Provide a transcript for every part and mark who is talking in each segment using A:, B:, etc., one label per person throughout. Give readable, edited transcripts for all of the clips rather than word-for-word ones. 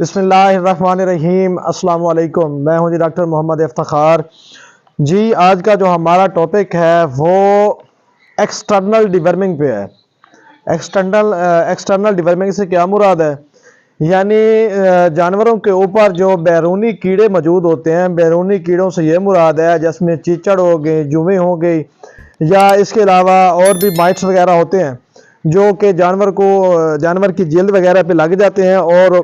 A: बिस्मिल्लाहिर्रहमानिर्रहीम अस्सलाम वालेकुम। मैं हूं जी डॉक्टर मोहम्मद इफ्तिखार जी। आज का जो हमारा टॉपिक है वो एक्सटर्नल डिवर्मिंग पे है। एक्सटर्नल डिवर्मिंग से क्या मुराद है? यानी जानवरों के ऊपर जो बैरूनी कीड़े मौजूद होते हैं, बैरूनी कीड़ों से ये मुराद है जिसमें चीचड़ हो गई, जुएँ हो गई, या इसके अलावा और भी माइट्स वगैरह होते हैं जो कि जानवर की जल्द वगैरह पे लग जाते हैं और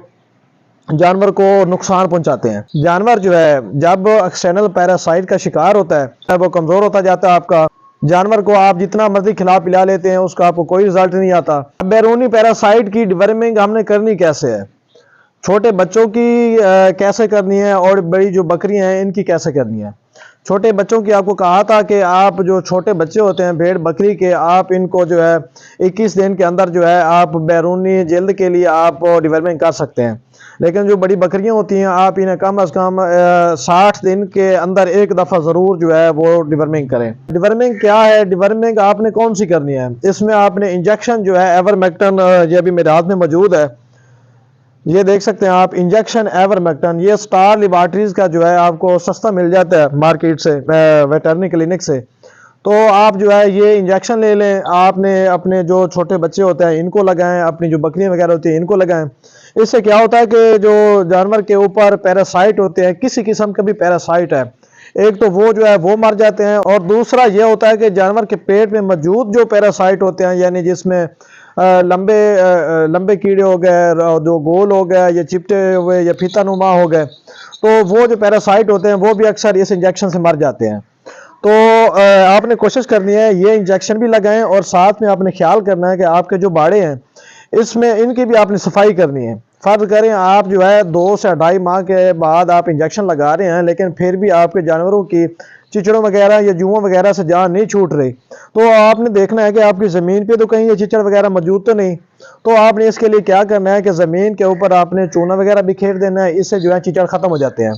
A: जानवर को नुकसान पहुंचाते हैं। जानवर जो है जब एक्सटर्नल पैरासाइट का शिकार होता है वो कमज़ोर होता जाता है। आपका जानवर को आप जितना मर्जी खिला पिला लेते हैं उसका आपको कोई रिजल्ट नहीं आता। बैरूनी पैरासाइट की डिवर्मिंग हमने करनी कैसे है? छोटे बच्चों की कैसे करनी है और बड़ी जो बकरियां हैं इनकी कैसे करनी है? छोटे बच्चों की आपको कहा था कि आप जो छोटे बच्चे होते हैं भेड़ बकरी के, आप इनको जो है 21 दिन के अंदर जो है आप बैरूनी जल्द के लिए आप डिवर्मिंग कर सकते हैं। लेकिन जो बड़ी बकरियां होती हैं आप इन्हें कम अज़ कम 60 दिन के अंदर एक दफ़ा ज़रूर जो है वो डिवर्मिंग करें। डिवर्मिंग क्या है? डिवर्मिंग आपने कौन सी करनी है? इसमें आपने इंजेक्शन जो है एवरमेक्टिन, ये अभी मेरे हाथ में मौजूद है, ये देख सकते हैं आप, इंजेक्शन एवरमेक्टिन। ये स्टार लेबॉरेटरीज का जो है आपको सस्ता मिल जाता है मार्केट से, वेटरनरी क्लिनिक से। तो आप जो है ये इंजेक्शन ले लें। आपने अपने जो छोटे बच्चे होते हैं इनको लगाएं, अपनी जो बकरियां वगैरह होती हैं इनको लगाएं। इससे क्या होता है कि जो जानवर के ऊपर पैरासाइट होते हैं, किसी किस्म का भी पैरासाइट है, एक तो वो जो है वो मर जाते हैं, और दूसरा ये होता है कि जानवर के पेट में मौजूद जो पैरासाइट होते हैं, यानी जिसमें लंबे कीड़े हो गए, जो गोल हो गए, या चिपटे हुए, या फीतानुमा हो गए, तो वो जो पैरासाइट होते हैं वो भी अक्सर इस इंजेक्शन से मर जाते हैं। तो आपने कोशिश करनी है ये इंजेक्शन भी लगाएं, और साथ में आपने ख्याल करना है कि आपके जो बाड़े हैं इसमें इनकी भी आपने सफाई करनी है। फर्ज करें आप जो है 2 से 2.5 माह के बाद आप इंजेक्शन लगा रहे हैं, लेकिन फिर भी आपके जानवरों की चिचड़ों वगैरह या जुओं वगैरह से जान नहीं छूट रही, तो आपने देखना है कि आपकी ज़मीन पे तो कहीं ये चिचड़ वगैरह मौजूद तो नहीं। तो आपने इसके लिए क्या करना है कि ज़मीन के ऊपर आपने चूना वगैरह बिखेर देना है, इससे जो है चिचड़ ख़त्म हो जाते हैं।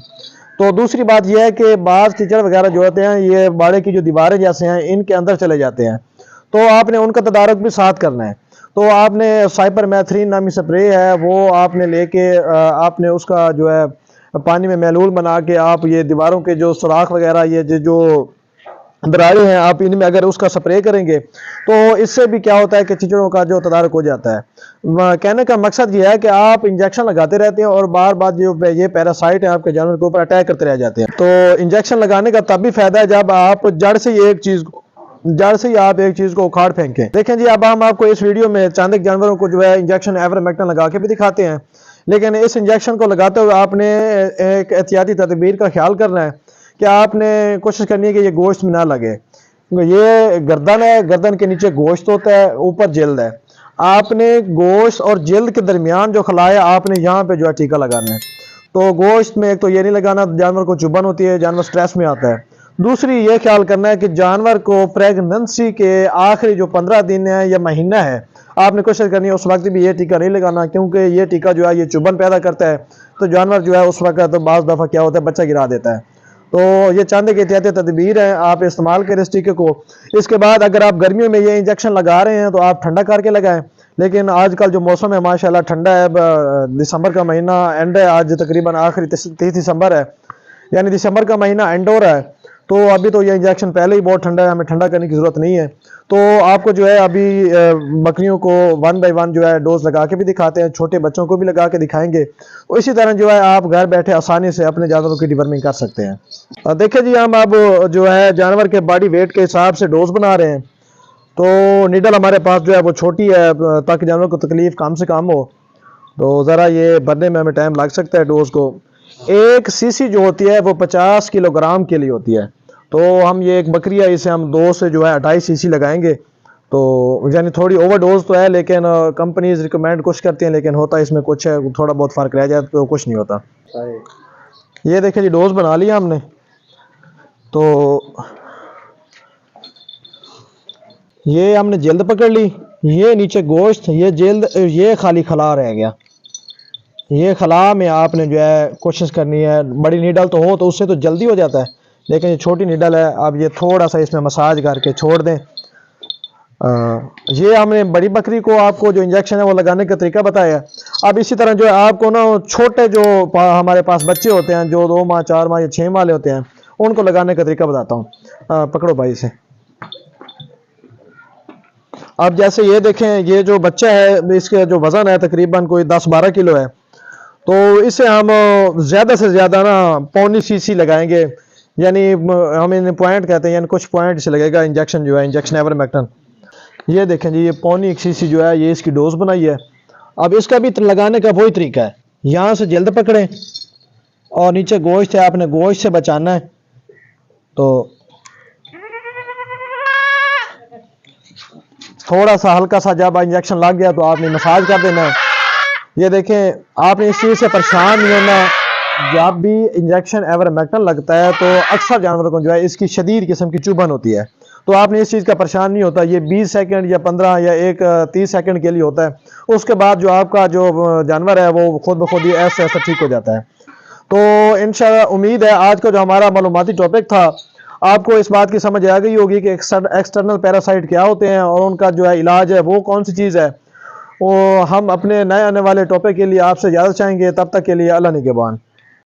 A: तो दूसरी बात यह है कि बाज़ चिचड़ वगैरह जो होते हैं ये बाड़े की जो दीवारें जैसे हैं इनके अंदर चले जाते हैं, तो आपने उनका तदारुक भी साथ करना है। तो आपने साइपरमेथ्रिन नामी स्प्रे है वो आपने लेके आपने उसका जो है पानी में महलूल बना के आप ये दीवारों के जो सुराख वगैरह, ये जो दरारें हैं, आप इनमें अगर उसका स्प्रे करेंगे तो इससे भी क्या होता है कि चिचड़ों का जो तदारुक हो जाता है। कहने का मकसद ये है कि आप इंजेक्शन लगाते रहते हैं और बार बार जो ये पैरासाइट है आपके जानवर के ऊपर अटैक करते रह जाते हैं। तो इंजेक्शन लगाने का तब भी फायदा है जब आप जड़ से ही आप एक चीज को उखाड़ फेंकें। देखें जी, अब हम आपको इस वीडियो में चंद जानवरों को जो है इंजेक्शन एवरमेक्टिन लगा के भी दिखाते हैं, लेकिन इस इंजेक्शन को लगाते हुए आपने एक एहतियाती तदबीर का ख्याल करना है कि आपने कोशिश करनी है कि ये गोश्त में ना लगे। ये गर्दन है, गर्दन के नीचे गोश्त होता है, ऊपर जल्द है। आपने गोश्त और जल्द के दरमियान जो खला है आपने यहाँ पे जो है टीका लगाना है। तो गोश्त में एक तो ये नहीं लगाना, जानवर को चुभन होती है, जानवर स्ट्रेस में आता है। दूसरी ये ख्याल करना है कि जानवर को प्रेगनेंसी के आखिरी जो 15 दिन है या महीना है आपने कोशिश करनी है उस वक्त भी ये टीका नहीं लगाना, क्योंकि ये टीका जो है ये चुभन पैदा करता है। तो जानवर जो है उस वक्त तो बाज़ दफ़ा क्या होता है बच्चा गिरा देता है। तो ये चंद एक एहतियाती तदबीर है, आप इस्तेमाल करें इस टीके को। इसके बाद अगर आप गर्मियों में ये इंजेक्शन लगा रहे हैं तो आप ठंडा करके लगाएं। लेकिन आजकल जो मौसम है माशाल्लाह ठंडा है, दिसंबर का महीना एंड है, आज तकरीबन आखिरी 30 दिसंबर है, यानी दिसंबर का महीना एंड हो रहा है। तो अभी तो ये इंजेक्शन पहले ही बहुत ठंडा है, हमें ठंडा करने की ज़रूरत नहीं है। तो आपको जो है अभी बकरियों को 1 बाय 1 जो है डोज लगा के भी दिखाते हैं, छोटे बच्चों को भी लगा के दिखाएंगे। इसी तरह जो है आप घर बैठे आसानी से अपने जानवरों की डिवर्मिंग कर सकते हैं। देखिए जी, हम अब जो है जानवर के बॉडी वेट के हिसाब से डोज बना रहे हैं। तो नीडल हमारे पास जो है वो छोटी है ताकि जानवर को तकलीफ कम से कम हो। तो ज़रा ये भरने में हमें टाइम लग सकता है। डोज को 1 सीसी जो होती है वो 50 किलोग्राम के लिए होती है। तो हम ये एक बकरी है, इसे हम 2 से जो है 2.5 सीसी लगाएंगे। तो यानी थोड़ी ओवरडोज तो है, लेकिन कंपनीज रिकमेंड कुछ करती हैं, लेकिन होता इसमें कुछ है, थोड़ा बहुत फ़र्क रह जाए तो कुछ नहीं होता। ये देखिए जी, डोज बना लिया हमने। तो ये हमने जल्द पकड़ ली, ये नीचे गोश्त, ये जल्द, ये खाली खला रह गया। ये खला में आपने जो है कोशिश करनी है, बड़ी नीडल तो हो तो उससे तो जल्दी हो जाता है, लेकिन ये छोटी नीडल है। अब ये थोड़ा सा इसमें मसाज करके छोड़ दें। ये हमने बड़ी बकरी को आपको जो इंजेक्शन है वो लगाने का तरीका बताया। अब इसी तरह जो है आपको ना छोटे जो हमारे पास बच्चे होते हैं जो 2 माह 4 माह या 6 माह होते हैं उनको लगाने का तरीका बताता हूँ। पकड़ो भाई से। अब जैसे ये देखें, ये जो बच्चा है इसके जो वज़न है तकरीबन कोई 10-12 किलो है, तो इसे हम ज़्यादा से ज़्यादा ना पौनी सीसी लगाएंगे, यानी हम इन पॉइंट कहते हैं, यानी कुछ पॉइंट से लगेगा इंजेक्शन जो है, इंजेक्शन एवरमेक्टिन। ये देखें जी, ये पौनी 1 सीसी जो है ये इसकी डोज बनाई है। अब इसका भी लगाने का वही तरीका है, यहाँ से जल्द पकड़ें और नीचे गोश्त है, आपने गोश्त से बचाना है। तो थोड़ा सा हल्का सा जब इंजेक्शन लग गया तो आपने मसाज कर देना है। ये देखें, आपने इस चीज़ से परेशान नहीं होना। जब भी इंजेक्शन एवरमेक्टिन लगता है तो अक्सर जानवरों को जो है इसकी शदीद किस्म की चुभन होती है, तो आपने इस चीज़ का परेशान नहीं होता। ये 20 सेकंड या 15 या 30 सेकंड के लिए होता है। उसके बाद जो आपका जो जानवर है वो खुद ब खुद ही ऐसे ऐसा ठीक हो जाता है। तो इंशाल्लाह उम्मीद है आज का जो हमारा मालूमाती टॉपिक था आपको इस बात की समझ आ गई होगी कि एक्सटर्नल पैरासाइट क्या होते हैं और उनका जो है इलाज है वो कौन सी चीज़ है। वो हम अपने नए आने वाले टॉपिक के लिए आपसे इजाज़त चाहेंगे। तब तक के लिए अल्लाह निगहबान।